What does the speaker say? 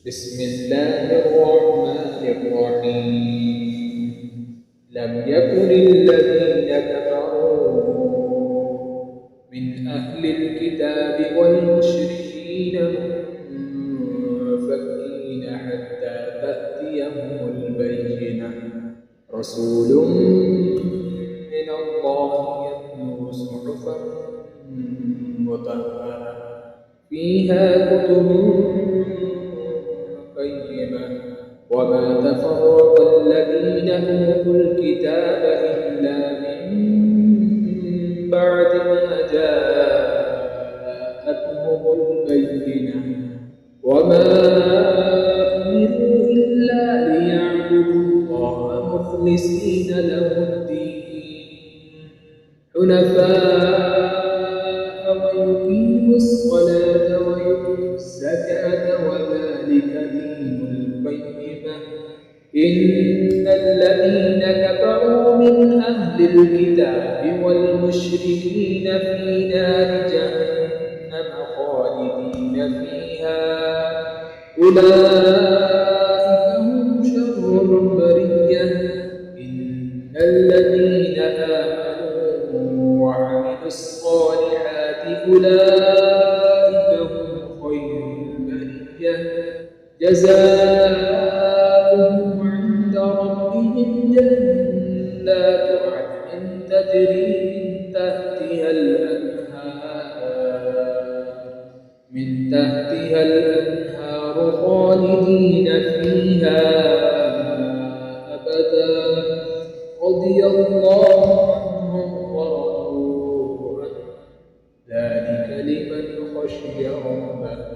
بسم الله الرحمن الرحيم. لم يكن الذين كفروا من أهل الكتاب والمشركين منفكين حتى تأتيهم البينة. رسول من الله يتلو صحفا مطهرة فيها كتب قيمة. وما تفرق الذين أوتوا الكتاب إلا من بعد ما جاءتهم البينة. وما أمروا إلا ليعبدوا الله مخلصين له الدين حنفاء ويقيموا الصلاة ويؤتوا الزكاة وذلك دين القيمة. إن الذين كفروا من أهل الكتاب والمشركين في نار جهنم خالدين فيها أولئك هم شر البرية. إن الذين آمنوا وعملوا الصالحات أولئك هم خير البرية. جزاؤهم عند ربهم جنات عدن تجري من تحتها الأنهار خالدين فيها أبدا. رضي الله